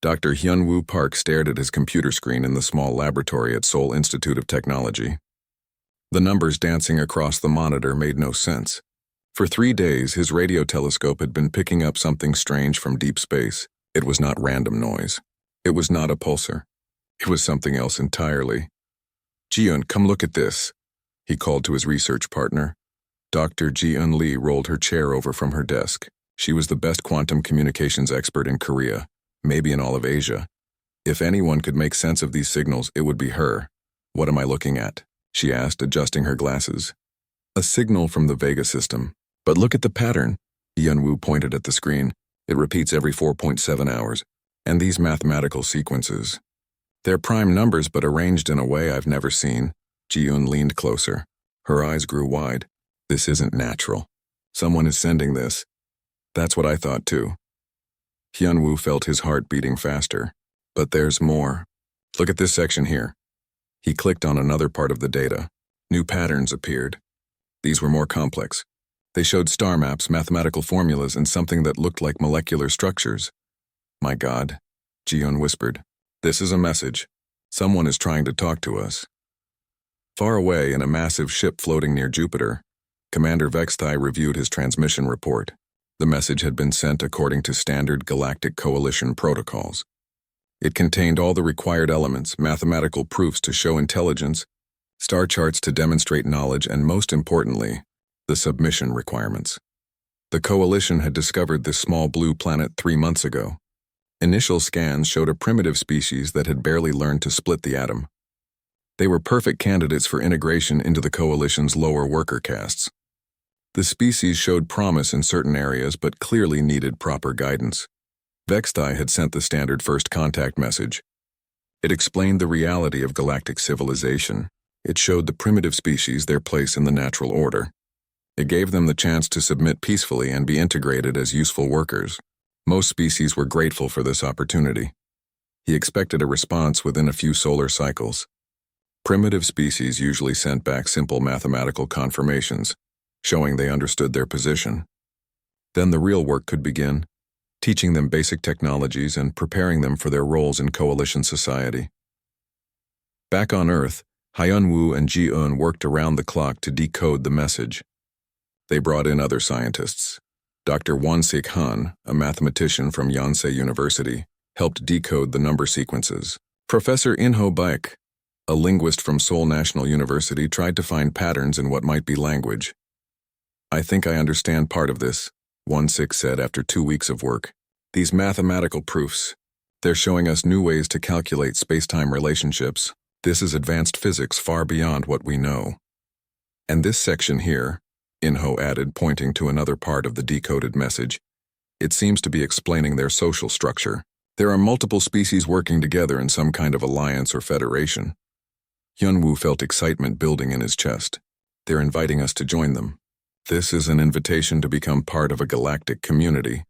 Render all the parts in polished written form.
Dr. Hyun-Woo Park stared at his computer screen in the small laboratory at Seoul Institute of Technology. The numbers dancing across the monitor made no sense. For 3 days, his radio telescope had been picking up something strange from deep space. It was not random noise. It was not a pulsar. It was something else entirely. "Ji-eun, come look at this," he called to his research partner. Dr. Ji-eun Lee rolled her chair over from her desk. She was the best quantum communications expert in Korea, maybe in all of Asia. If anyone could make sense of these signals, it would be her. "What am I looking at?" she asked, adjusting her glasses. "A signal from the Vega system. But look at the pattern." Hyun-Woo pointed at the screen. "It repeats every 4.7 hours. And these mathematical sequences. They're prime numbers but arranged in a way I've never seen." Ji-eun leaned closer. Her eyes grew wide. "This isn't natural. Someone is sending this." "That's what I thought too." Hyun-Woo felt his heart beating faster. "But there's more. Look at this section here." He clicked on another part of the data. New patterns appeared. These were more complex. They showed star maps, mathematical formulas, and something that looked like molecular structures. "My God," Ji-eun whispered. "This is a message. Someone is trying to talk to us." Far away in a massive ship floating near Jupiter, Commander Vextai reviewed his transmission report. The message had been sent according to standard Galactic Coalition protocols. It contained all the required elements, mathematical proofs to show intelligence, star charts to demonstrate knowledge, and most importantly, the submission requirements. The Coalition had discovered this small blue planet 3 months ago. Initial scans showed a primitive species that had barely learned to split the atom. They were perfect candidates for integration into the Coalition's lower worker castes. The species showed promise in certain areas but clearly needed proper guidance. Vextai had sent the standard first contact message. It explained the reality of galactic civilization. It showed the primitive species their place in the natural order. It gave them the chance to submit peacefully and be integrated as useful workers. Most species were grateful for this opportunity. He expected a response within a few solar cycles. Primitive species usually sent back simple mathematical confirmations, showing they understood their position. Then the real work could begin, teaching them basic technologies and preparing them for their roles in Coalition society. Back on Earth, Hyun-Woo and Ji-eun worked around the clock to decode the message. They brought in other scientists. Dr. Won-Sik Han, a mathematician from Yonsei University, helped decode the number sequences. Professor In-ho Baek, a linguist from Seoul National University, tried to find patterns in what might be language. "I think I understand part of this," Won-Sik said after 2 weeks of work. "These mathematical proofs, they're showing us new ways to calculate space-time relationships. This is advanced physics far beyond what we know." "And this section here," In-ho added, pointing to another part of the decoded message, "it seems to be explaining their social structure. There are multiple species working together in some kind of alliance or federation." Hyun-Woo felt excitement building in his chest. "They're inviting us to join them. This is an invitation to become part of a galactic community."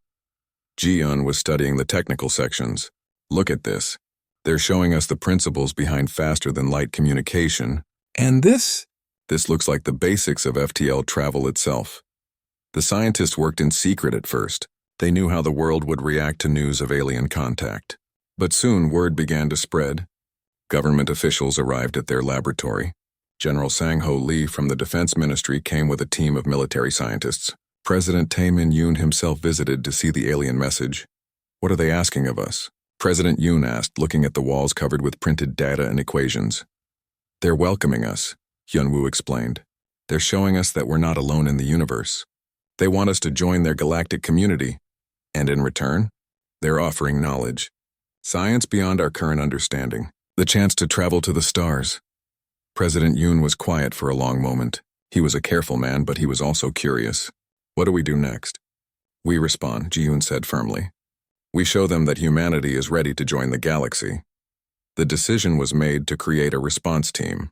Ji-eun was studying the technical sections. "Look at this. They're showing us the principles behind faster-than-light communication. And this looks like the basics of FTL travel itself." The scientists worked in secret at first. They knew how the world would react to news of alien contact. But soon word began to spread. Government officials arrived at their laboratory. General Sang-ho Lee from the Defense Ministry came with a team of military scientists. President Tae Min-yoon himself visited to see the alien message. "What are they asking of us?" President Yoon asked, looking at the walls covered with printed data and equations. "They're welcoming us," Hyun-Woo explained. "They're showing us that we're not alone in the universe. They want us to join their galactic community. And in return, they're offering knowledge. Science beyond our current understanding. The chance to travel to the stars." President Yoon was quiet for a long moment. He was a careful man, but he was also curious. "What do we do next?" "We respond," Ji-yoon said firmly. "We show them that humanity is ready to join the galaxy." The decision was made to create a response team.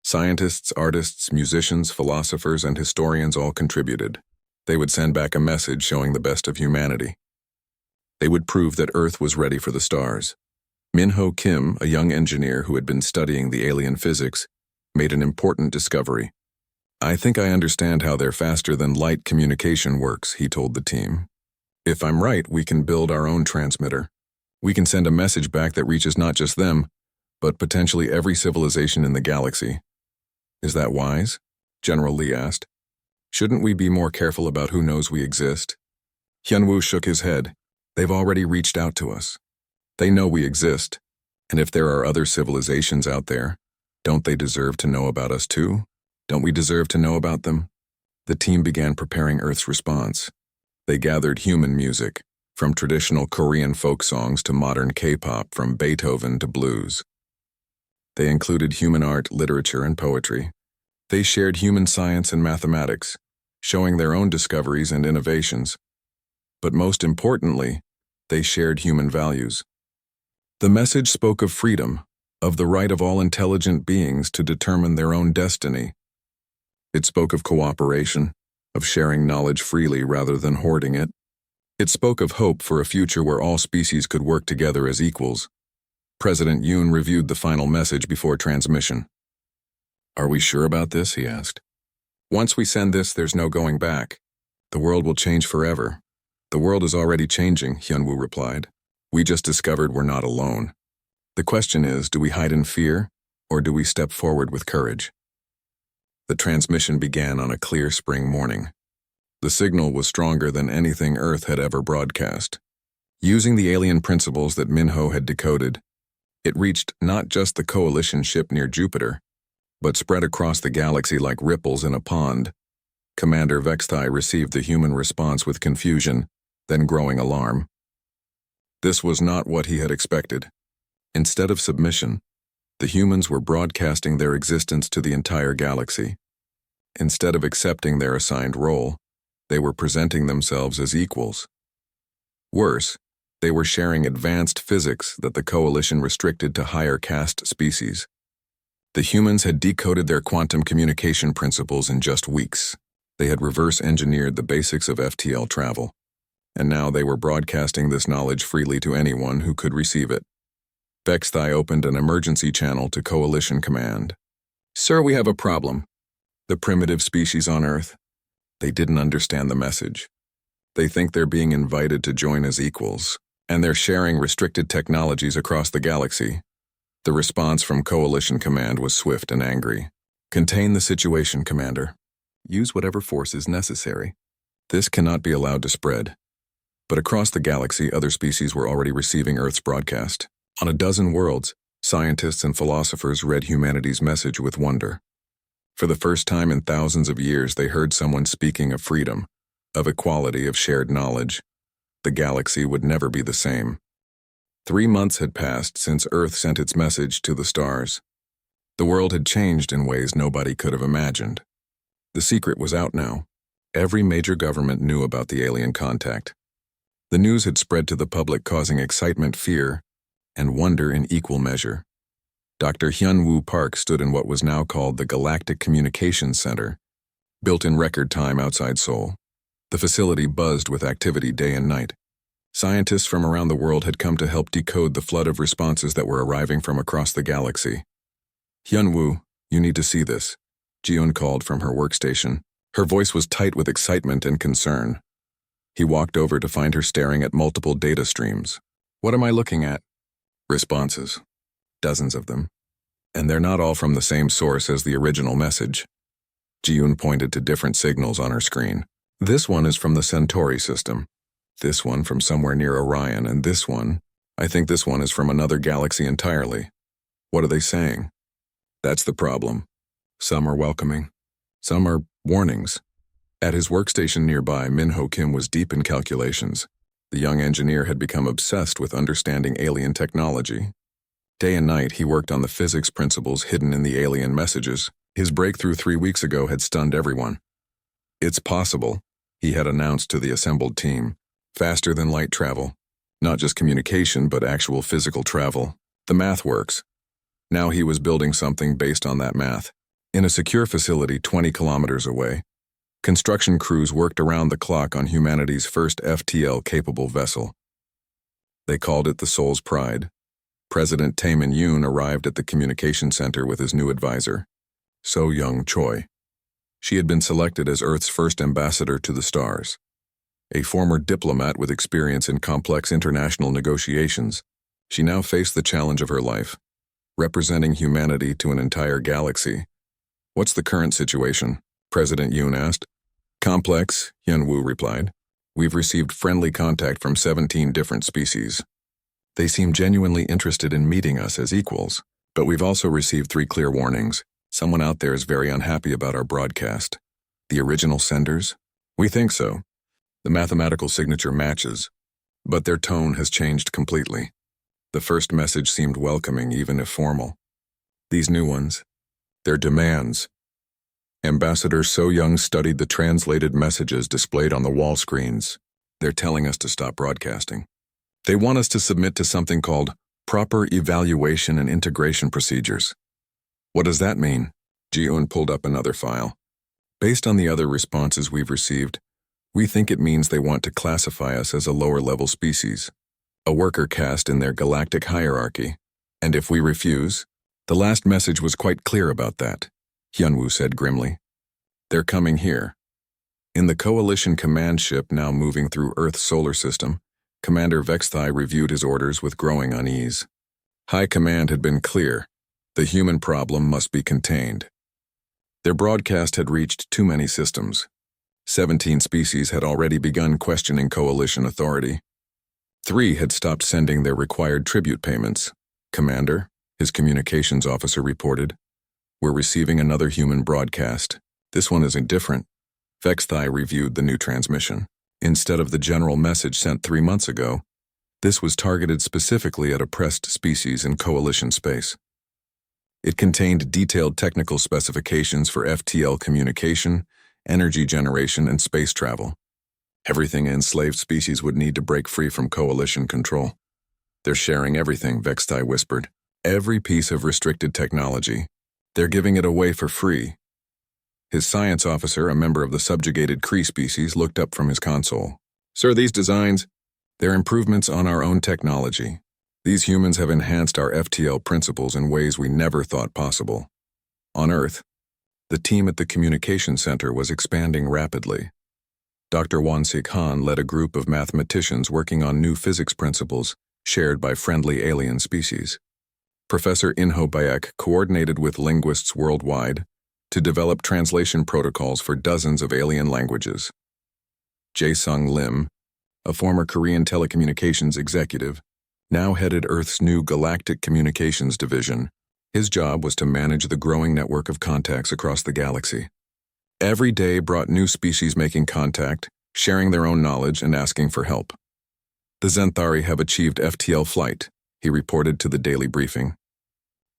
Scientists, artists, musicians, philosophers, and historians all contributed. They would send back a message showing the best of humanity. They would prove that Earth was ready for the stars. Min-ho Kim, a young engineer who had been studying the alien physics, made an important discovery. "I think I understand how their faster-than-light communication works," he told the team. "If I'm right, we can build our own transmitter. We can send a message back that reaches not just them, but potentially every civilization in the galaxy. Is that wise? General Lee asked. Shouldn't we be more careful about who knows we exist? Hyunwoo shook his head. They've already reached out to us. They know we exist, and if there are other civilizations out there, don't they deserve to know about us too? Don't we deserve to know about them? The team began preparing Earth's response. They gathered human music, from traditional Korean folk songs to modern K-pop, from Beethoven to blues. They included human art, literature, and poetry. They shared human science and mathematics, showing their own discoveries and innovations. But most importantly, they shared human values. The message spoke of freedom, of the right of all intelligent beings to determine their own destiny. It spoke of cooperation, of sharing knowledge freely rather than hoarding it. It spoke of hope for a future where all species could work together as equals. President Yoon reviewed the final message before transmission. Are we sure about this? He asked. Once we send this, there's no going back. The world will change forever. The world is already changing, Hyunwoo replied. We just discovered we're not alone. The question is, do we hide in fear, or do we step forward with courage? The transmission began on a clear spring morning. The signal was stronger than anything Earth had ever broadcast. Using the alien principles that Minho had decoded, it reached not just the coalition ship near Jupiter, but spread across the galaxy like ripples in a pond. Commander Vexthai received the human response with confusion, then growing alarm. This was not what he had expected. Instead of submission, the humans were broadcasting their existence to the entire galaxy. Instead of accepting their assigned role, they were presenting themselves as equals. Worse, they were sharing advanced physics that the coalition restricted to higher caste species. The humans had decoded their quantum communication principles in just weeks. They had reverse-engineered the basics of FTL travel, and now they were broadcasting this knowledge freely to anyone who could receive it. Vexthai opened an emergency channel to Coalition Command. Sir, we have a problem. The primitive species on Earth, they didn't understand the message. They think they're being invited to join as equals, and they're sharing restricted technologies across the galaxy. The response from Coalition Command was swift and angry. Contain the situation, Commander. Use whatever force is necessary. This cannot be allowed to spread. But across the galaxy, other species were already receiving Earth's broadcast. On a dozen worlds, scientists and philosophers read humanity's message with wonder. For the first time in thousands of years, they heard someone speaking of freedom, of equality, of shared knowledge. The galaxy would never be the same. 3 months had passed since Earth sent its message to the stars. The world had changed in ways nobody could have imagined. The secret was out now. Every major government knew about the alien contact. The news had spread to the public, causing excitement, fear, and wonder in equal measure. Dr. Hyunwoo Park stood in what was now called the Galactic Communications Center, built in record time outside Seoul. The facility buzzed with activity day and night. Scientists from around the world had come to help decode the flood of responses that were arriving from across the galaxy. Hyunwoo, you need to see this, Jiun called from her workstation. Her voice was tight with excitement and concern. He walked over to find her staring at multiple data streams. What am I looking at? Responses. Dozens of them. And they're not all from the same source as the original message. Jiun pointed to different signals on her screen. This one is from the Centauri system. This one from somewhere near Orion, and this one, I think this one is from another galaxy entirely. What are they saying? That's the problem. Some are welcoming. Some are warnings. At his workstation nearby, Minho Kim was deep in calculations. The young engineer had become obsessed with understanding alien technology. Day and night, he worked on the physics principles hidden in the alien messages. His breakthrough 3 weeks ago had stunned everyone. It's possible, he had announced to the assembled team. Faster than light travel. Not just communication, but actual physical travel. The math works. Now he was building something based on that math. In a secure facility 20 kilometers away, construction crews worked around the clock on humanity's first FTL-capable vessel. They called it the Soul's Pride. President Taemin Yoon arrived at the communication center with his new advisor, So Young Choi. She had been selected as Earth's first ambassador to the stars. A former diplomat with experience in complex international negotiations, She now faced the challenge of her life, representing humanity to an entire galaxy. "What's the current situation?" President Yoon asked. "Complex," Hyun-woo replied. "We've received friendly contact from 17 different species. They seem genuinely interested in meeting us as equals, but we've also received 3 clear warnings. Someone out there is very unhappy about our broadcast. The original senders? We think so. The mathematical signature matches, but their tone has changed completely. The first message seemed welcoming, even if formal. These new ones, their demands." Ambassador So Young studied the translated messages displayed on the wall screens. "They're telling us to stop broadcasting. They want us to submit to something called proper evaluation and integration procedures." "What does that mean?" Ji-eun pulled up another file. "Based on the other responses we've received, we think it means they want to classify us as a lower-level species, a worker caste in their galactic hierarchy. And if we refuse, the last message was quite clear about that," Hyun-woo said grimly. "They're coming here." In the Coalition command ship now moving through Earth's solar system, Commander Vexthai reviewed his orders with growing unease. High Command had been clear. The human problem must be contained. Their broadcast had reached too many systems. 17 species had already begun questioning Coalition authority. 3 had stopped sending their required tribute payments. "Commander," his communications officer reported, "we're receiving another human broadcast. This one isn't different." Vexthai reviewed the new transmission. Instead of the general message sent 3 months ago, this was targeted specifically at oppressed species in Coalition space. It contained detailed technical specifications for FTL communication, energy generation, and space travel. Everything enslaved species would need to break free from Coalition control. "They're sharing everything," Vexthai whispered. "Every piece of restricted technology. They're giving it away for free." His science officer, a member of the subjugated Kree species, looked up from his console. "Sir, these designs, they're improvements on our own technology. These humans have enhanced our FTL principles in ways we never thought possible." On Earth, the team at the Communication Center was expanding rapidly. Dr. Won-sik Han led a group of mathematicians working on new physics principles shared by friendly alien species. Professor In-ho Bayek coordinated with linguists worldwide to develop translation protocols for dozens of alien languages. Jae-sung Lim, a former Korean telecommunications executive, now headed Earth's new Galactic Communications Division. His job was to manage the growing network of contacts across the galaxy. Every day brought new species making contact, sharing their own knowledge, and asking for help. "The Zenthari have achieved FTL flight," he reported to the daily briefing.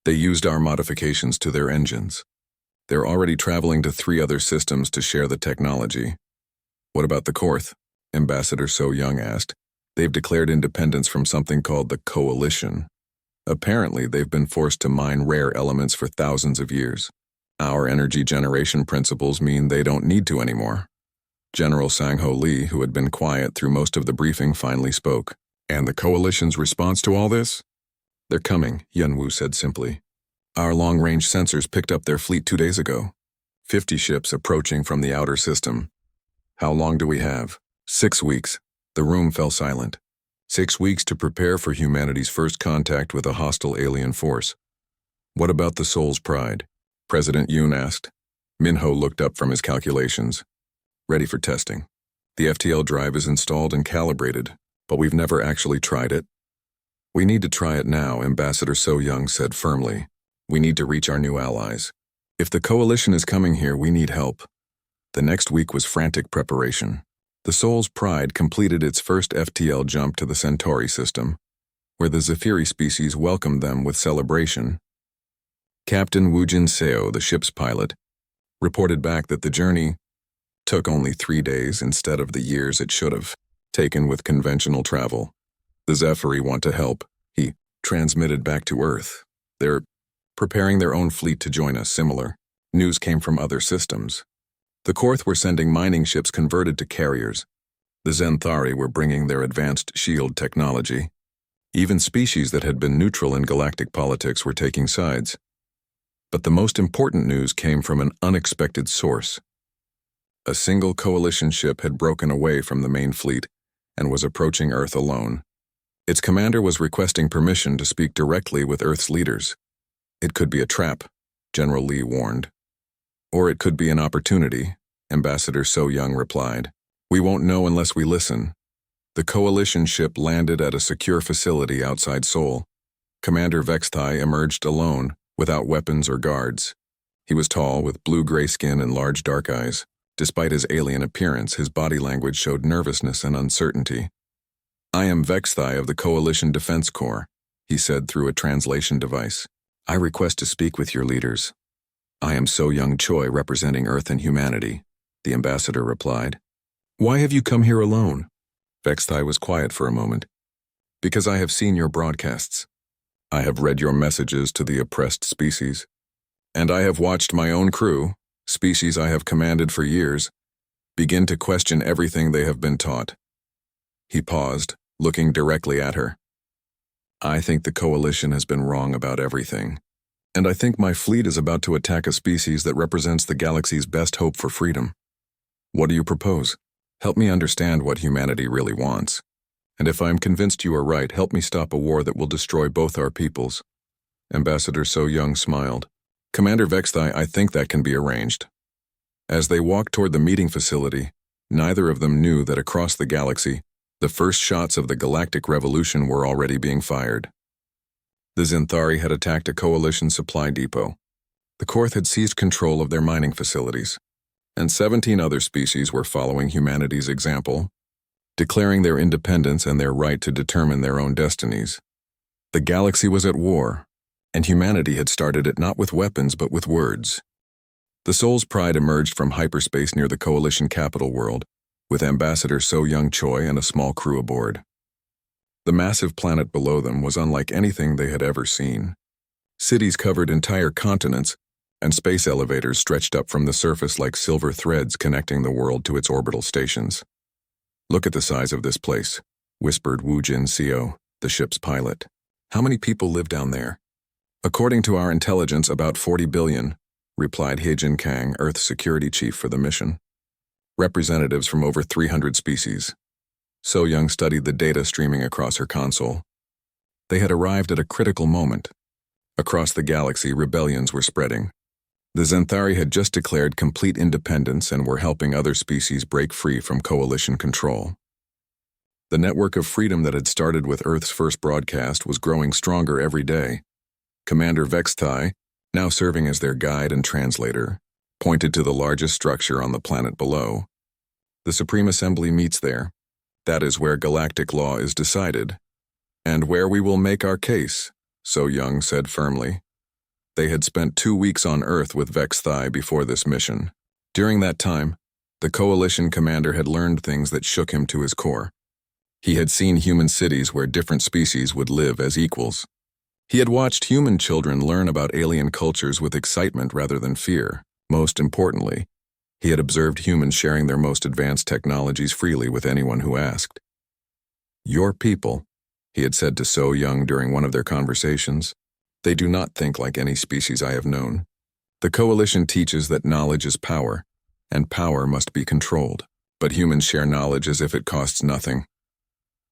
"They used our modifications to their engines. They're already traveling to 3 other systems to share the technology." "What about the Korth?" Ambassador So Young asked. "They've declared independence from something called the Coalition. Apparently, they've been forced to mine rare elements for thousands of years. Our energy generation principles mean they don't need to anymore." General Sang-ho Lee, who had been quiet through most of the briefing, finally spoke. "And the Coalition's response to all this?" "They're coming," Hyun-woo said simply. "Our long-range sensors picked up their fleet 2 days ago. 50 ships approaching from the outer system." "How long do we have?" 6 weeks. The room fell silent. 6 weeks to prepare for humanity's first contact with a hostile alien force. "What about the Soul's Pride?" President Yoon asked. Min-ho looked up from his calculations. "Ready for testing. The FTL drive is installed and calibrated, but we've never actually tried it." "We need to try it now," Ambassador So Young said firmly. "We need to reach our new allies. If the Coalition is coming here, we need help." The next week was frantic preparation. The Soul's Pride completed its first FTL jump to the Centauri system, where the Zephyri species welcomed them with celebration. Captain Woojin Seo, the ship's pilot, reported back that the journey took only 3 days instead of the years it should have taken with conventional travel. "The Zephyri want to help," he transmitted back to Earth. "They're preparing their own fleet to join us." Similar news came from other systems. The Korth were sending mining ships converted to carriers. The Zenthari were bringing their advanced shield technology. Even species that had been neutral in galactic politics were taking sides. But the most important news came from an unexpected source. A single Coalition ship had broken away from the main fleet and was approaching Earth alone. Its commander was requesting permission to speak directly with Earth's leaders. It could be a trap, General Lee warned. Or it could be an opportunity, Ambassador So Young replied. We won't know unless we listen. The coalition ship landed at a secure facility outside Seoul. Commander Vexthai emerged alone, without weapons or guards. He was tall, with blue-gray skin and large dark eyes. Despite his alien appearance, his body language showed nervousness and uncertainty. I am Vexthai of the Coalition Defense Corps, he said through a translation device. I request to speak with your leaders. I am So Young Choi representing Earth and humanity, the ambassador replied. Why have you come here alone? Vexthai was quiet for a moment. Because I have seen your broadcasts. I have read your messages to the oppressed species. And I have watched my own crew, species I have commanded for years, begin to question everything they have been taught. He paused, looking directly at her. I think the coalition has been wrong about everything. And I think my fleet is about to attack a species that represents the galaxy's best hope for freedom. What do you propose? Help me understand what humanity really wants. And if I am convinced you are right, help me stop a war that will destroy both our peoples. Ambassador So Young smiled. Commander Vexthai, I think that can be arranged. As they walked toward the meeting facility, neither of them knew that across the galaxy, the first shots of the Galactic Revolution were already being fired. The Zinthari had attacked a coalition supply depot. The Korth had seized control of their mining facilities, and 17 other species were following humanity's example, declaring their independence and their right to determine their own destinies. The galaxy was at war, and humanity had started it not with weapons but with words. The Soul's Pride emerged from hyperspace near the coalition capital world, with Ambassador So Young Choi and a small crew aboard. The massive planet below them was unlike anything they had ever seen. Cities covered entire continents, and space elevators stretched up from the surface like silver threads connecting the world to its orbital stations. Look at the size of this place, whispered Wu Jin Seo, the ship's pilot. How many people live down there? According to our intelligence, about 40 billion, replied He-Jin Kang, Earth's security chief for the mission. Representatives from over 300 species. So Young studied the data streaming across her console. They had arrived at a critical moment. Across the galaxy, rebellions were spreading. The Zinthari had just declared complete independence and were helping other species break free from coalition control. The network of freedom that had started with Earth's first broadcast was growing stronger every day. Commander Vexthai, now serving as their guide and translator, pointed to the largest structure on the planet below. The Supreme Assembly meets there. That is where galactic law is decided, and where we will make our case, So Young said firmly. They had spent 2 weeks on Earth with Vexthai before this mission. During that time, the coalition commander had learned things that shook him to his core. He had seen human cities where different species would live as equals. He had watched human children learn about alien cultures with excitement rather than fear. Most importantly, he had observed humans sharing their most advanced technologies freely with anyone who asked. Your people, he had said to So Young during one of their conversations, they do not think like any species I have known. The coalition teaches that knowledge is power, and power must be controlled. But humans share knowledge as if it costs nothing.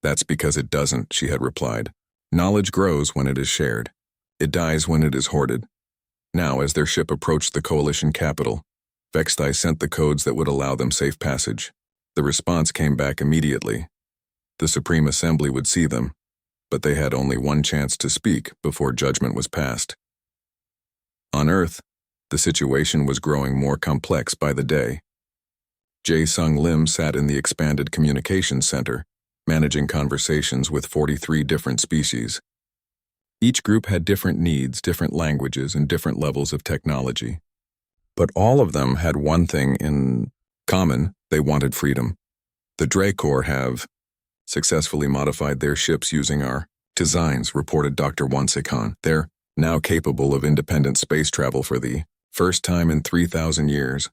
That's because it doesn't, she had replied. Knowledge grows when it is shared. It dies when it is hoarded. Now, as their ship approached the coalition capital, Vexthai sent the codes that would allow them safe passage. The response came back immediately. The Supreme Assembly would see them, but they had only one chance to speak before judgment was passed. On Earth, the situation was growing more complex by the day. Jae Sung Lim sat in the expanded communications center, managing conversations with 43 different species. Each group had different needs, different languages, and different levels of technology. But all of them had one thing in common: they wanted freedom. The Dracor have successfully modified their ships using our designs, reported Dr. Wansekhan. They're now capable of independent space travel for the first time in 3,000 years.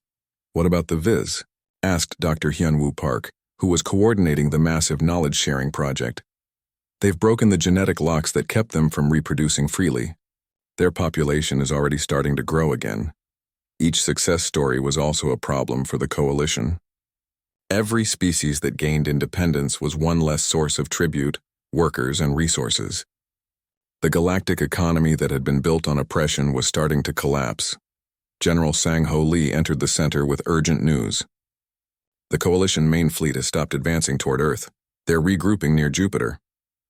What about the Viz? Asked Dr. Hyunwoo Park, who was coordinating the massive knowledge-sharing project. They've broken the genetic locks that kept them from reproducing freely. Their population is already starting to grow again. Each success story was also a problem for the coalition. Every species that gained independence was one less source of tribute, workers, and resources. The galactic economy that had been built on oppression was starting to collapse. General Sang-Ho Lee entered the center with urgent news. The Coalition main fleet has stopped advancing toward Earth. They're regrouping near Jupiter.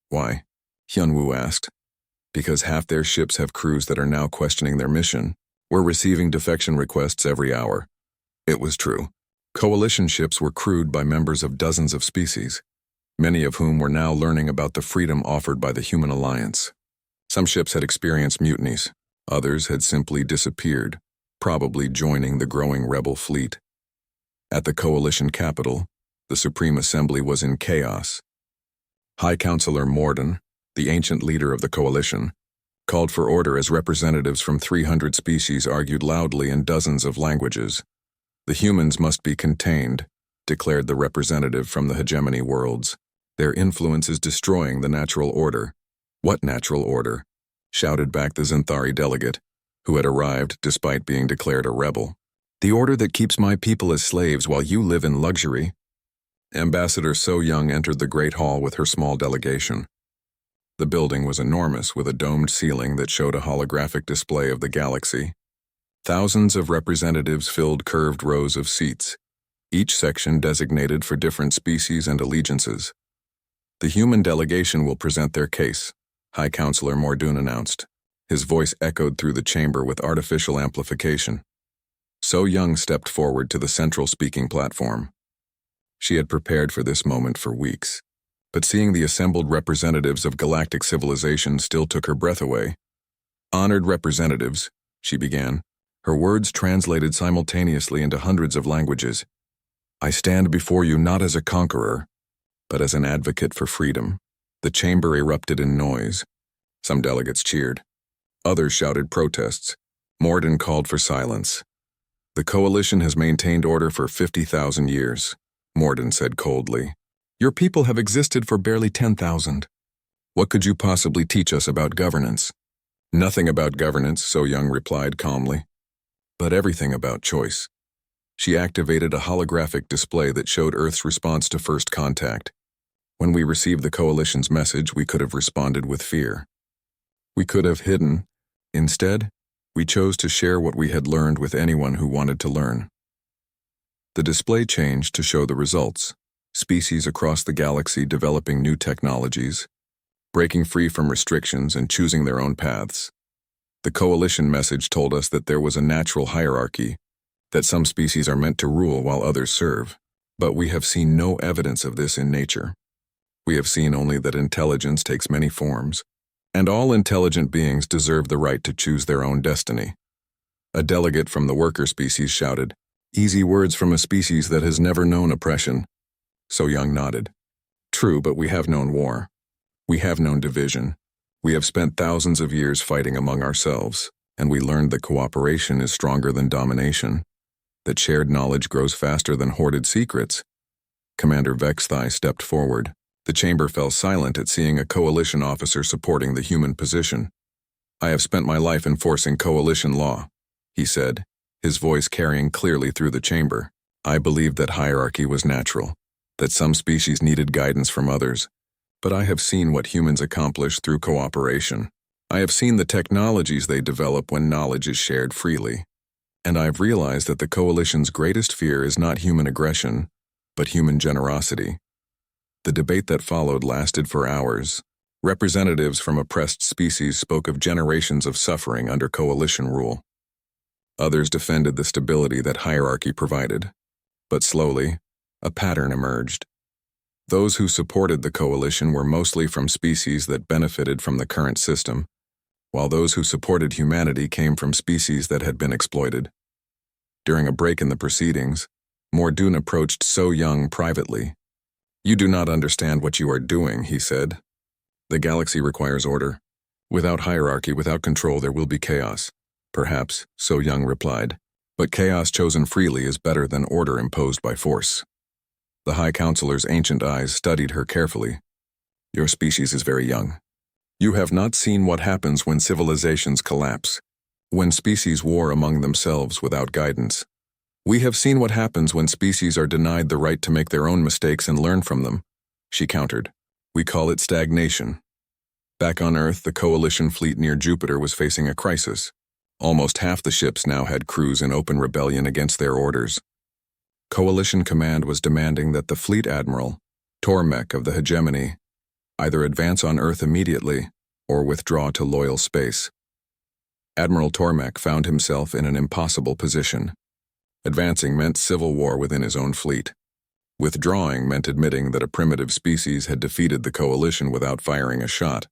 Why? Hyunwoo asked. Because half their ships have crews that are now questioning their mission. We're receiving defection requests every hour. It was true. Coalition ships were crewed by members of dozens of species, many of whom were now learning about the freedom offered by the Human Alliance. Some ships had experienced mutinies. Others had simply disappeared, probably joining the growing rebel fleet. At the Coalition capital, the Supreme Assembly was in chaos. High Counselor Morden, the ancient leader of the Coalition, called for order as representatives from 300 species argued loudly in dozens of languages. The humans must be contained, declared the representative from the hegemony worlds. Their influence is destroying the natural order. What natural order? Shouted back the Xanthari delegate, who had arrived despite being declared a rebel. The order that keeps my people as slaves while you live in luxury. Ambassador So Young entered the Great Hall with her small delegation. The building was enormous, with a domed ceiling that showed a holographic display of the galaxy. Thousands of representatives filled curved rows of seats, each section designated for different species and allegiances. The human delegation will present their case, High Counselor Mordoon announced. His voice echoed through the chamber with artificial amplification. So Young stepped forward to the central speaking platform. She had prepared for this moment for weeks, but seeing the assembled representatives of galactic civilization still took her breath away. Honored representatives, she began, her words translated simultaneously into hundreds of languages. I stand before you not as a conqueror, but as an advocate for freedom. The chamber erupted in noise. Some delegates cheered. Others shouted protests. Morden called for silence. The Coalition has maintained order for 50,000 years, Morden said coldly. Your people have existed for barely 10,000. What could you possibly teach us about governance? Nothing about governance, So Young replied calmly, but everything about choice. She activated a holographic display that showed Earth's response to first contact. When we received the Coalition's message, we could have responded with fear. We could have hidden. Instead, we chose to share what we had learned with anyone who wanted to learn. The display changed to show the results. Species across the galaxy developing new technologies, breaking free from restrictions and choosing their own paths. The Coalition message told us that there was a natural hierarchy, that some species are meant to rule while others serve. But we have seen no evidence of this in nature. We have seen only that intelligence takes many forms, and all intelligent beings deserve the right to choose their own destiny. A delegate from the worker species shouted, "Easy words from a species that has never known oppression." So Young nodded. True, but we have known war. We have known division. We have spent thousands of years fighting among ourselves, and we learned that cooperation is stronger than domination, that shared knowledge grows faster than hoarded secrets. Commander Vexthai stepped forward. The chamber fell silent at seeing a Coalition officer supporting the human position. I have spent my life enforcing Coalition law, he said, his voice carrying clearly through the chamber. I believed that hierarchy was natural, that some species needed guidance from others, but I have seen what humans accomplish through cooperation. I have seen the technologies they develop when knowledge is shared freely, and I have realized that the Coalition's greatest fear is not human aggression, but human generosity. The debate that followed lasted for hours. Representatives from oppressed species spoke of generations of suffering under Coalition rule. Others defended the stability that hierarchy provided. But slowly, a pattern emerged. Those who supported the Coalition were mostly from species that benefited from the current system, while those who supported humanity came from species that had been exploited. During a break in the proceedings, Mordoon approached So Young privately. You do not understand what you are doing, he said. The galaxy requires order. Without hierarchy, without control, there will be chaos. Perhaps, So Young replied, but chaos chosen freely is better than order imposed by force. The High Counselor's ancient eyes studied her carefully. Your species is very young. You have not seen what happens when civilizations collapse, when species war among themselves without guidance. We have seen what happens when species are denied the right to make their own mistakes and learn from them, she countered. We call it stagnation. Back on Earth, the Coalition fleet near Jupiter was facing a crisis. Almost half the ships now had crews in open rebellion against their orders. Coalition Command was demanding that the fleet admiral, Tormek of the Hegemony, either advance on Earth immediately or withdraw to loyal space. Admiral Tormek found himself in an impossible position. Advancing meant civil war within his own fleet. Withdrawing meant admitting that a primitive species had defeated the Coalition without firing a shot.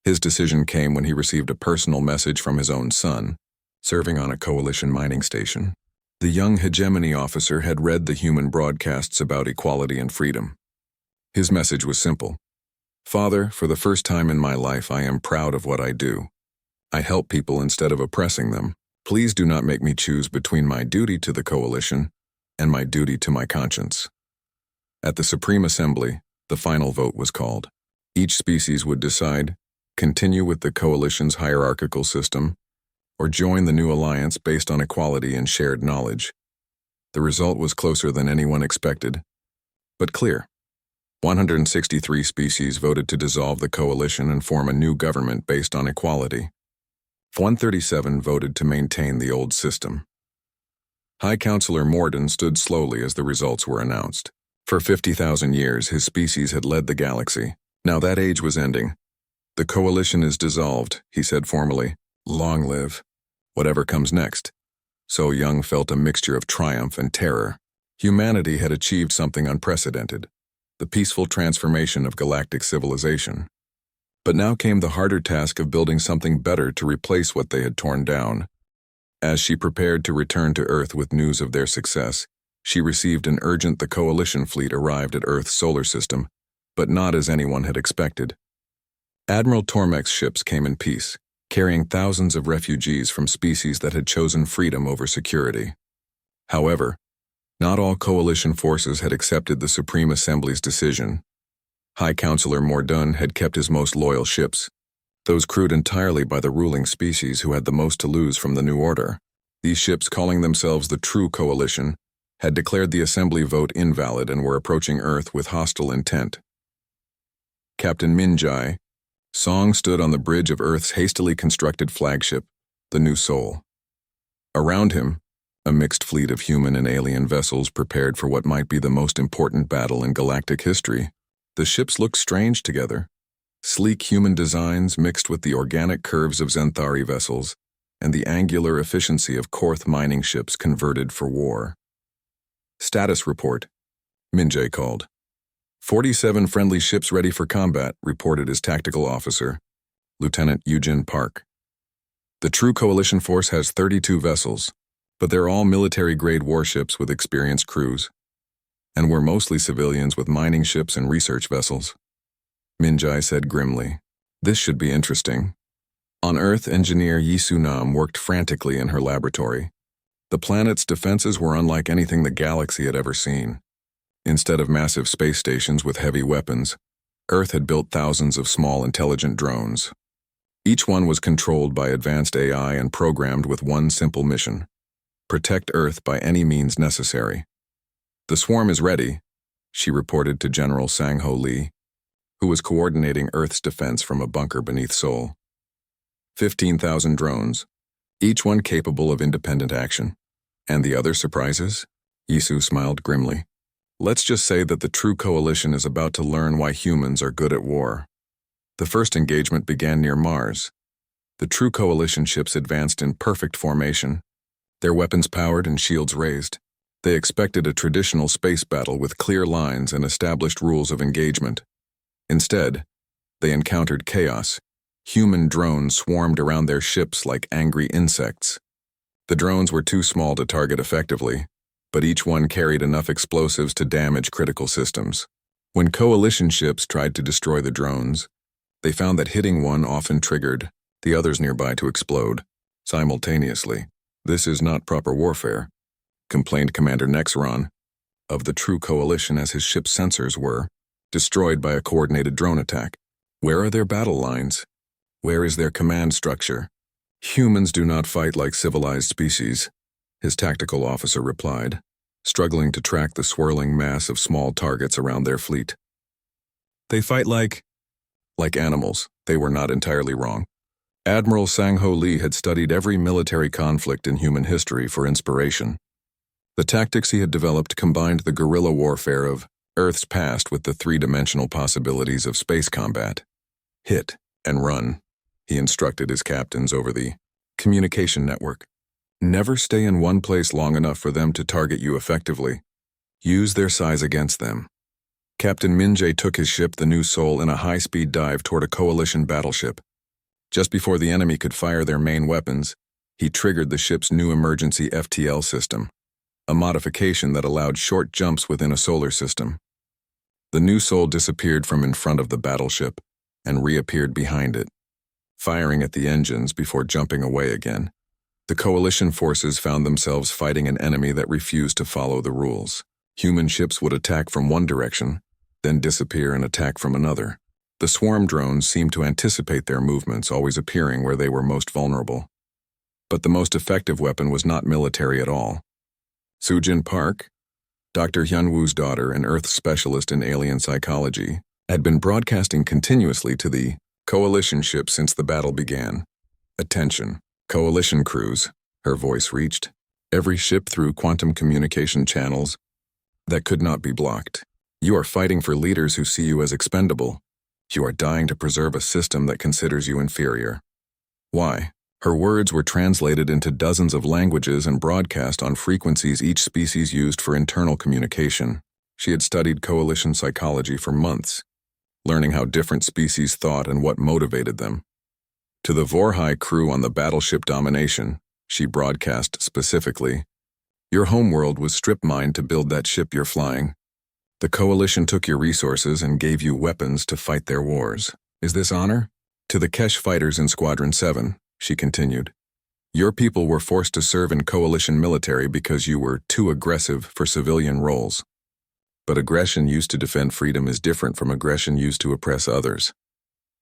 His decision came when he received a personal message from his own son, serving on a Coalition mining station. The young Hegemony officer had read the human broadcasts about equality and freedom. His message was simple. Father, for the first time in my life, I am proud of what I do. I help people instead of oppressing them. Please do not make me choose between my duty to the Coalition and my duty to my conscience. At the Supreme Assembly, the final vote was called. Each species would decide, continue with the Coalition's hierarchical system, or join the new alliance based on equality and shared knowledge. The result was closer than anyone expected, but clear. 163 species voted to dissolve the Coalition and form a new government based on equality. 137 voted to maintain the old system. High Counselor Morden stood slowly as the results were announced. For 50,000 years, his species had led the galaxy. Now that age was ending. The Coalition is dissolved, he said formally. Long live whatever comes next. So Young felt a mixture of triumph and terror. Humanity had achieved something unprecedented, the peaceful transformation of galactic civilization. But now came the harder task of building something better to replace what they had torn down. As she prepared to return to Earth with news of their success, she received an urgent the Coalition fleet arrived at Earth's solar system, but not as anyone had expected. Admiral Tormek's ships came in peace, carrying thousands of refugees from species that had chosen freedom over security. However, not all Coalition forces had accepted the Supreme Assembly's decision. High Counselor Morden had kept his most loyal ships, those crewed entirely by the ruling species who had the most to lose from the new order. These ships, calling themselves the True Coalition, had declared the Assembly vote invalid and were approaching Earth with hostile intent. Captain Minjai Song stood on the bridge of Earth's hastily constructed flagship, the New Soul. Around him, a mixed fleet of human and alien vessels prepared for what might be the most important battle in galactic history. The ships looked strange together. Sleek human designs mixed with the organic curves of Zenthari vessels and the angular efficiency of Korth mining ships converted for war. Status report, Minjay called. 47 friendly ships ready for combat, reported his tactical officer, Lieutenant Eugene Park. The True Coalition force has 32 vessels, but they're all military-grade warships with experienced crews. And we're mostly civilians with mining ships and research vessels. Minjai said grimly. This should be interesting. On Earth, engineer Yisu Nam worked frantically in her laboratory. The planet's defenses were unlike anything the galaxy had ever seen. Instead of massive space stations with heavy weapons, Earth had built thousands of small intelligent drones. Each one was controlled by advanced AI and programmed with one simple mission: protect Earth by any means necessary. The swarm is ready, she reported to General Sang-Ho Lee, who was coordinating Earth's defense from a bunker beneath Seoul. 15,000 drones, each one capable of independent action. And the other surprises? Yisu smiled grimly. Let's just say that the True Coalition is about to learn why humans are good at war. The first engagement began near Mars. The True Coalition ships advanced in perfect formation, their weapons powered and shields raised. They expected a traditional space battle with clear lines and established rules of engagement. Instead, they encountered chaos. Human drones swarmed around their ships like angry insects. The drones were too small to target effectively, but each one carried enough explosives to damage critical systems. When Coalition ships tried to destroy the drones, they found that hitting one often triggered the others nearby to explode simultaneously. This is not proper warfare, complained Commander Nexron of the True Coalition as his ship's sensors were destroyed by a coordinated drone attack. Where are their battle lines? Where is their command structure? Humans do not fight like civilized species, his tactical officer replied, struggling to track the swirling mass of small targets around their fleet. They fight like animals. They were not entirely wrong. Admiral Sang-Ho Lee had studied every military conflict in human history for inspiration. The tactics he had developed combined the guerrilla warfare of Earth's past with the three-dimensional possibilities of space combat. Hit and run, he instructed his captains over the communication network. Never stay in one place long enough for them to target you effectively. Use their size against them. Captain Min Jae took his ship, the New Seoul, in a high-speed dive toward a coalition battleship. Just before the enemy could fire their main weapons, he triggered the ship's new emergency FTL system, a modification that allowed short jumps within a solar system. The New Seoul disappeared from in front of the battleship and reappeared behind it, firing at the engines before jumping away again. The coalition forces found themselves fighting an enemy that refused to follow the rules. Human ships would attack from one direction, then disappear and attack from another. The swarm drones seemed to anticipate their movements, always appearing where they were most vulnerable. But the most effective weapon was not military at all. Soo-Jin Park, Dr. Hyun-woo's daughter and Earth specialist in alien psychology, had been broadcasting continuously to the coalition ship since the battle began. Attention, coalition crews, her voice reached. Every ship through quantum communication channels that could not be blocked. You are fighting for leaders who see you as expendable. You are dying to preserve a system that considers you inferior. Why? Her words were translated into dozens of languages and broadcast on frequencies each species used for internal communication. She had studied coalition psychology for months, learning how different species thought and what motivated them. To the Vorhai crew on the battleship Domination, she broadcast specifically, "Your homeworld was strip-mined to build that ship you're flying. The coalition took your resources and gave you weapons to fight their wars. Is this honor?" To the Kesh fighters in Squadron 7, she continued, "Your people were forced to serve in coalition military because you were too aggressive for civilian roles. But aggression used to defend freedom is different from aggression used to oppress others."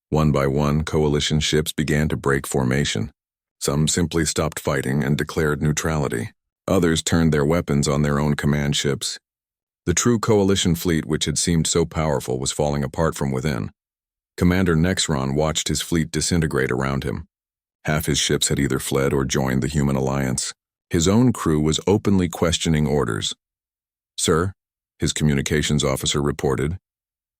One by one, coalition ships began to break formation. Some simply stopped fighting and declared neutrality. Others turned their weapons on their own command ships. The true coalition fleet, which had seemed so powerful, was falling apart from within. Commander Nexron watched his fleet disintegrate around him. Half his ships had either fled or joined the human alliance. His own crew was openly questioning orders. "Sir," his communications officer reported,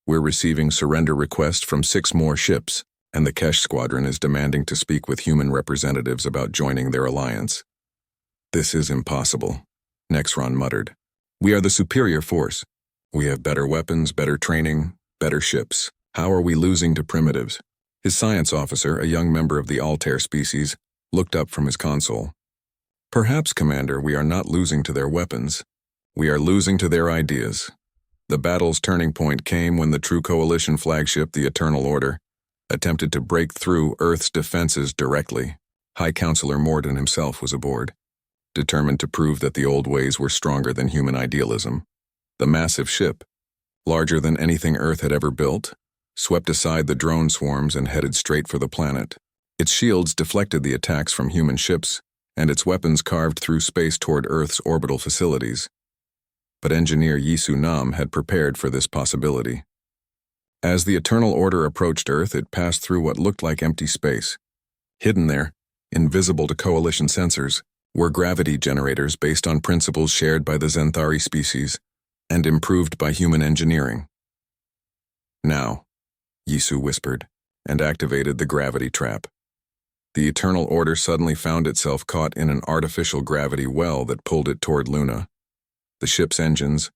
"we're receiving surrender requests from 6 more ships, and the Kesh squadron is demanding to speak with human representatives about joining their alliance." "This is impossible," Nexron muttered. "We are the superior force. We have better weapons, better training, better ships. How are we losing to primitives?" His science officer, a young member of the Altair species, looked up from his console. "Perhaps, Commander, we are not losing to their weapons. We are losing to their ideas." The battle's turning point came when the true coalition flagship, the Eternal Order, attempted to break through Earth's defenses directly. High Counselor Morden himself was aboard, determined to prove that the old ways were stronger than human idealism. The massive ship, larger than anything Earth had ever built, swept aside the drone swarms and headed straight for the planet. Its shields deflected the attacks from human ships, and its weapons carved through space toward Earth's orbital facilities. But engineer Yisu Nam had prepared for this possibility. As the Eternal Order approached Earth, it passed through what looked like empty space. Hidden there, invisible to coalition sensors, were gravity generators based on principles shared by the Zenthari species and improved by human engineering. "Now," Yisu whispered, and activated the gravity trap. The Eternal Order suddenly found itself caught in an artificial gravity well that pulled it toward Luna. The ship's engines,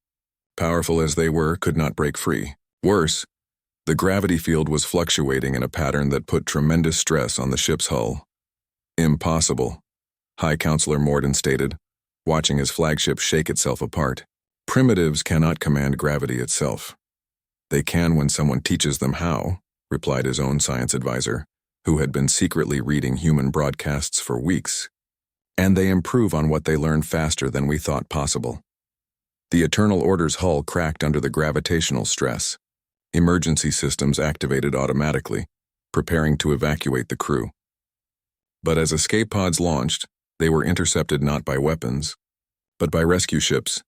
powerful as they were, could not break free. Worse, the gravity field was fluctuating in a pattern that put tremendous stress on the ship's hull. "Impossible," High Counselor Morden stated, watching his flagship shake itself apart. "Primitives cannot command gravity itself." "They can when someone teaches them how," replied his own science advisor, who had been secretly reading human broadcasts for weeks. "And they improve on what they learn faster than we thought possible." The Eternal Order's hull cracked under the gravitational stress. Emergency systems activated automatically, preparing to evacuate the crew. But as escape pods launched, they were intercepted not by weapons, but by rescue ships.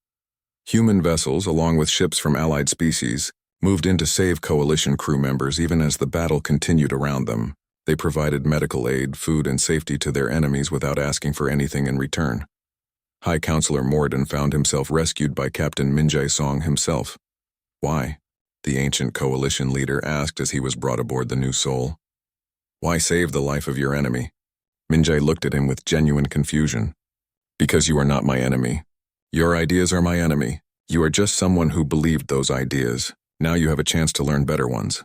Human vessels, along with ships from allied species, moved in to save Coalition crew members even as the battle continued around them. They provided medical aid, food, and safety to their enemies without asking for anything in return. High Counselor Morden found himself rescued by Captain Minjae Song himself. Why? The ancient Coalition leader asked as he was brought aboard the new Soul. Why save the life of your enemy? Minjae looked at him with genuine confusion. Because you are not my enemy. Your ideas are my enemy. You are just someone who believed those ideas. Now you have a chance to learn better ones.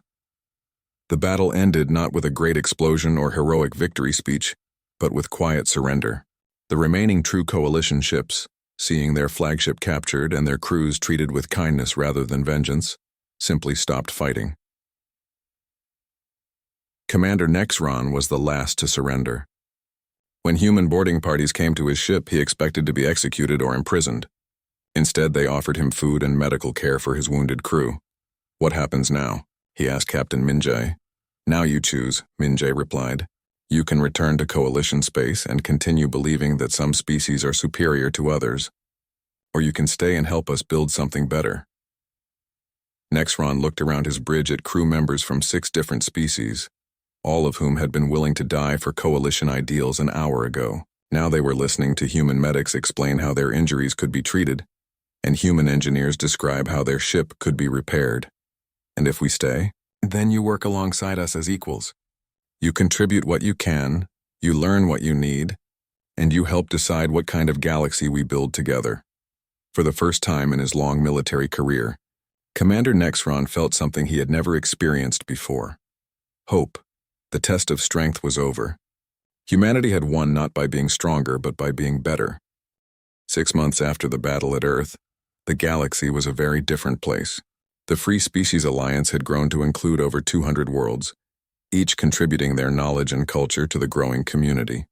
The battle ended not with a great explosion or heroic victory speech, but with quiet surrender. The remaining true Coalition ships, seeing their flagship captured and their crews treated with kindness rather than vengeance, simply stopped fighting. Commander Nexron was the last to surrender. When human boarding parties came to his ship, he expected to be executed or imprisoned. Instead, they offered him food and medical care for his wounded crew. What happens now? He asked Captain Minjae. Now you choose, Minjae replied. You can return to Coalition space and continue believing that some species are superior to others. Or you can stay and help us build something better. Nexron looked around his bridge at crew members from 6 different species, all of whom had been willing to die for Coalition ideals an hour ago. Now they were listening to human medics explain how their injuries could be treated, and human engineers describe how their ship could be repaired. And if we stay, then you work alongside us as equals. You contribute what you can, you learn what you need, and you help decide what kind of galaxy we build together. For the first time in his long military career, Commander Nexron felt something he had never experienced before. Hope. The test of strength was over. Humanity had won not by being stronger, but by being better. 6 months after the battle at Earth, the galaxy was a very different place. The Free Species Alliance had grown to include over 200 worlds, each contributing their knowledge and culture to the growing community.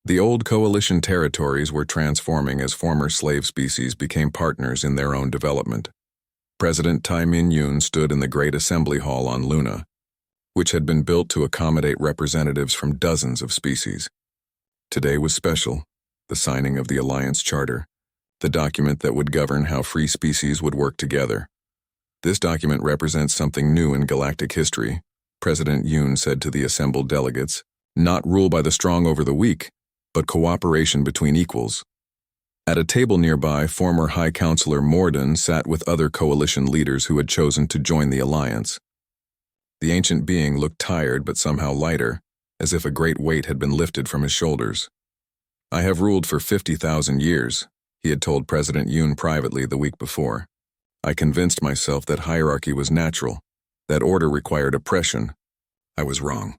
The old Coalition territories were transforming as former slave species became partners in their own development. President Tai Min-yoon stood in the Great Assembly Hall on Luna, which had been built to accommodate representatives from dozens of species. Today was special, the signing of the Alliance Charter, the document that would govern how free species would work together. This document represents something new in galactic history, President Yoon said to the assembled delegates, not rule by the strong over the weak, but cooperation between equals. At a table nearby, former High Counselor Morden sat with other Coalition leaders who had chosen to join the Alliance. The ancient being looked tired but somehow lighter, as if a great weight had been lifted from his shoulders. I have ruled for 50,000 years, he had told President Yoon privately the week before. I convinced myself that hierarchy was natural, that order required oppression. I was wrong.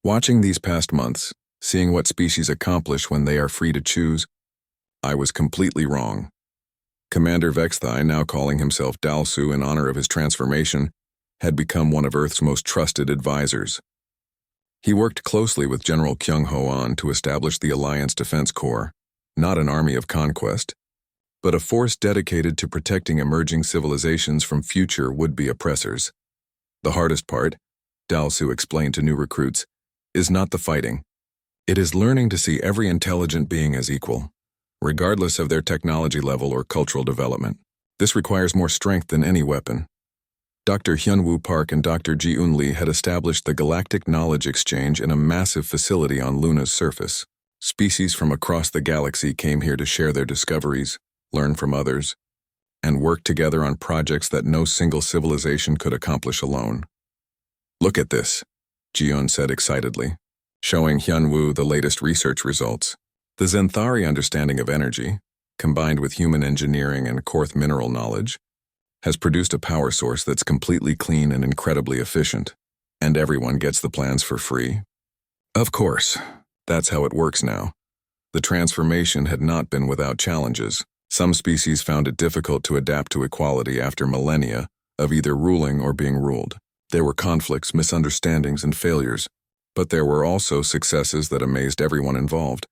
Watching these past months, seeing what species accomplish when they are free to choose, I was completely wrong. Commander Vexthai, now calling himself Dalsu in honor of his transformation, had become one of Earth's most trusted advisors. He worked closely with General Kyung Ho-an to establish the Alliance Defense Corps, not an army of conquest, but a force dedicated to protecting emerging civilizations from future would-be oppressors. The hardest part, Dalsu explained to new recruits, is not the fighting. It is learning to see every intelligent being as equal, regardless of their technology level or cultural development. This requires more strength than any weapon. Dr. Hyunwoo Park and Dr. Ji-eun Lee had established the Galactic Knowledge Exchange in a massive facility on Luna's surface. Species from across the galaxy came here to share their discoveries, learn from others, and work together on projects that no single civilization could accomplish alone. Look at this, Ji-eun said excitedly, showing Hyunwoo the latest research results. The Zenthari understanding of energy, combined with human engineering and Korth mineral knowledge, has produced a power source that's completely clean and incredibly efficient, and everyone gets the plans for free. Of course, that's how it works now. The transformation had not been without challenges. Some species found it difficult to adapt to equality after millennia of either ruling or being ruled. There were conflicts, misunderstandings, and failures, but there were also successes that amazed everyone involved.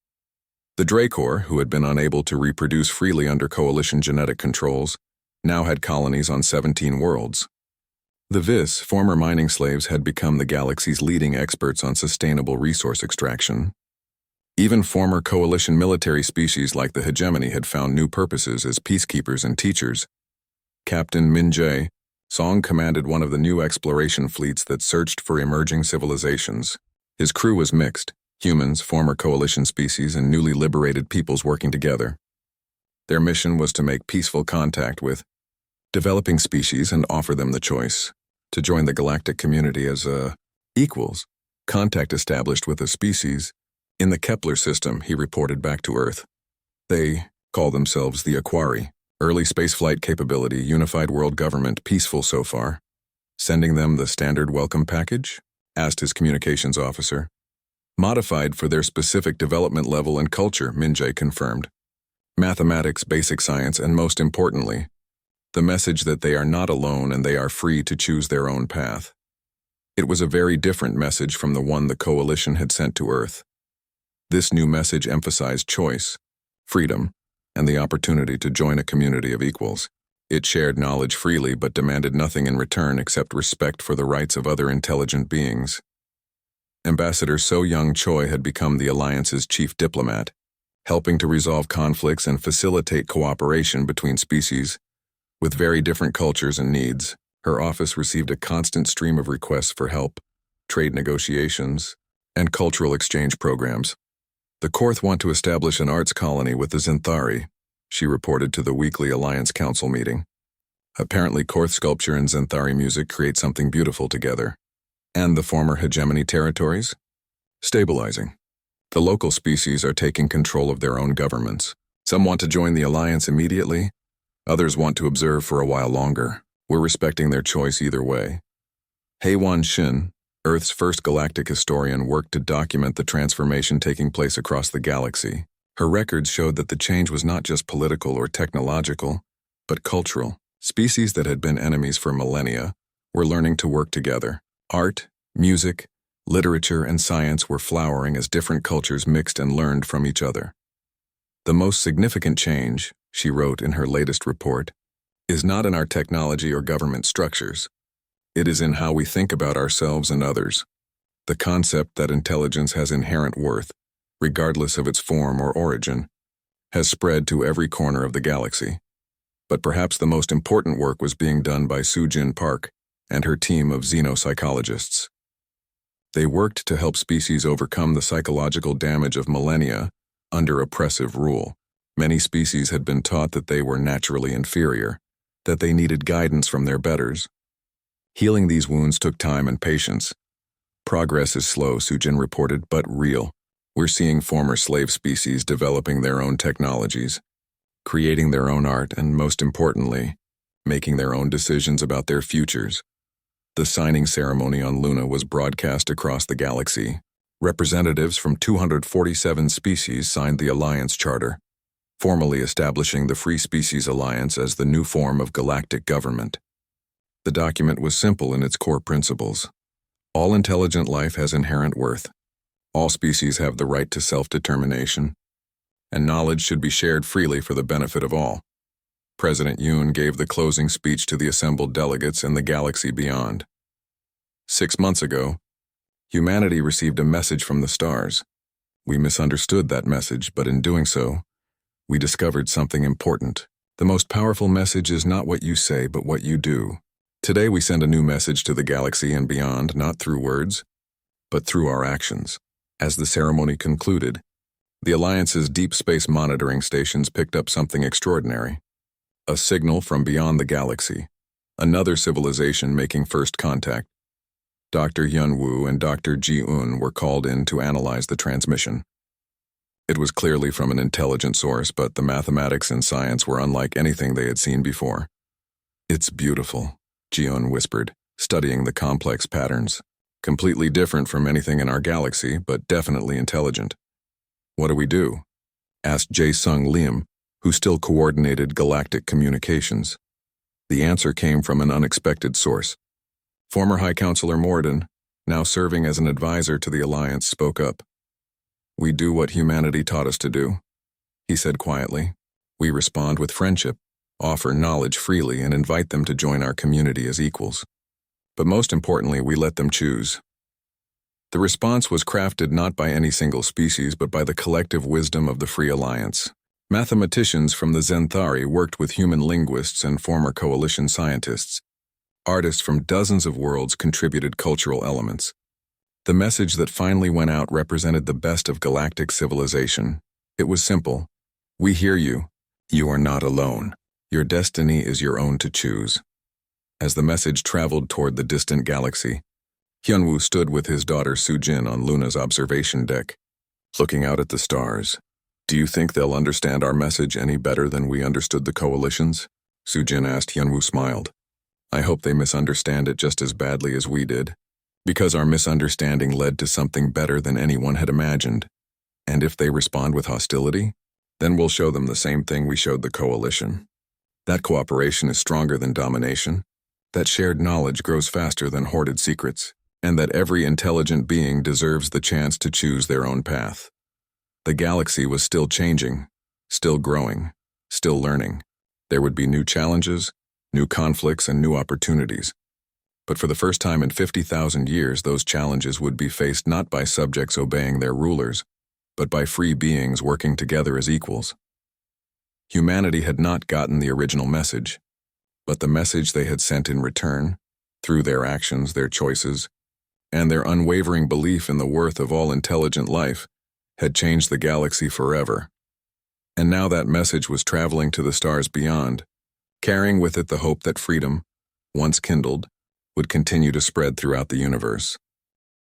The Dracor, who had been unable to reproduce freely under Coalition genetic controls, now had colonies on 17 worlds. The Vis, former mining slaves, had become the galaxy's leading experts on sustainable resource extraction. Even former Coalition military species like the Hegemony had found new purposes as peacekeepers and teachers. Captain Minjae, Song commanded one of the new exploration fleets that searched for emerging civilizations. His crew was mixed, humans, former coalition species, and newly liberated peoples working together. Their mission was to make peaceful contact with developing species and offer them the choice to join the galactic community as equals. Contact established with a species in the Kepler system, he reported back to Earth. They call themselves the Aquari. Early spaceflight capability, unified world government, peaceful so far. Sending them the standard welcome package? Asked his communications officer. Modified for their specific development level and culture, Minjay confirmed. Mathematics, basic science, and most importantly, the message that they are not alone and they are free to choose their own path. It was a very different message from the one the coalition had sent to Earth. This new message emphasized choice, freedom, and the opportunity to join a community of equals. It shared knowledge freely but demanded nothing in return except respect for the rights of other intelligent beings. Ambassador So Young Choi had become the Alliance's chief diplomat, helping to resolve conflicts and facilitate cooperation between species with very different cultures and needs. Her office received a constant stream of requests for help, trade negotiations, and cultural exchange programs. The Korth want to establish an arts colony with the Zenthari, she reported to the weekly Alliance Council meeting. Apparently Korth sculpture and Zenthari music create something beautiful together. And the former hegemony territories? Stabilizing. The local species are taking control of their own governments. Some want to join the Alliance immediately. Others want to observe for a while longer. We're respecting their choice either way. Heiwan Shin, Earth's first galactic historian, worked to document the transformation taking place across the galaxy. Her records showed that the change was not just political or technological, but cultural. Species that had been enemies for millennia were learning to work together. Art, music, literature, and science were flowering as different cultures mixed and learned from each other. The most significant change, she wrote in her latest report, is not in our technology or government structures. It is in how we think about ourselves and others. The concept that intelligence has inherent worth, regardless of its form or origin, has spread to every corner of the galaxy. But perhaps the most important work was being done by Sujin Park and her team of xenopsychologists. They worked to help species overcome the psychological damage of millennia under oppressive rule. Many species had been taught that they were naturally inferior, that they needed guidance from their betters. Healing these wounds took time and patience. Progress is slow, Sujin reported, but real. We're seeing former slave species developing their own technologies, creating their own art, and most importantly, making their own decisions about their futures. The signing ceremony on Luna was broadcast across the galaxy. Representatives from 247 species signed the Alliance Charter, formally establishing the Free Species Alliance as the new form of galactic government. The document was simple in its core principles. All intelligent life has inherent worth. All species have the right to self-determination, and knowledge should be shared freely for the benefit of all. President Yoon gave the closing speech to the assembled delegates in the galaxy beyond. 6 months ago, humanity received a message from the stars. We misunderstood that message, but in doing so, we discovered something important. The most powerful message is not what you say, but what you do. Today we send a new message to the galaxy and beyond, not through words, but through our actions. As the ceremony concluded, the Alliance's deep space monitoring stations picked up something extraordinary. A signal from beyond the galaxy. Another civilization making first contact. Dr. Yun Wu and Dr. Ji-un were called in to analyze the transmission. It was clearly from an intelligent source, but the mathematics and science were unlike anything they had seen before. It's beautiful, Ji-un whispered, studying the complex patterns. Completely different from anything in our galaxy, but definitely intelligent. What do we do? Asked Jae-sung Lim, who still coordinated galactic communications. The answer came from an unexpected source. Former High Counselor Morden, now serving as an advisor to the Alliance, spoke up. We do what humanity taught us to do, he said quietly. We respond with friendship, offer knowledge freely, and invite them to join our community as equals. But most importantly, we let them choose. The response was crafted not by any single species, but by the collective wisdom of the Free Alliance. Mathematicians from the Zenthari worked with human linguists and former coalition scientists. Artists from dozens of worlds contributed cultural elements. The message that finally went out represented the best of galactic civilization. It was simple. We hear you. You are not alone. Your destiny is your own to choose. As the message traveled toward the distant galaxy, Hyunwoo stood with his daughter Sujin on Luna's observation deck, looking out at the stars. Do you think they'll understand our message any better than we understood the coalition's? Sujin asked. Hyunwoo smiled. I hope they misunderstand it just as badly as we did, because our misunderstanding led to something better than anyone had imagined. And if they respond with hostility, then we'll show them the same thing we showed the coalition. That cooperation is stronger than domination, that shared knowledge grows faster than hoarded secrets, and that every intelligent being deserves the chance to choose their own path. The galaxy was still changing, still growing, still learning. There would be new challenges, new conflicts, and new opportunities. But for the first time in 50,000 years, those challenges would be faced not by subjects obeying their rulers, but by free beings working together as equals. Humanity had not gotten the original message, but the message they had sent in return, through their actions, their choices, and their unwavering belief in the worth of all intelligent life, had changed the galaxy forever. And now that message was traveling to the stars beyond, carrying with it the hope that freedom, once kindled, would continue to spread throughout the universe.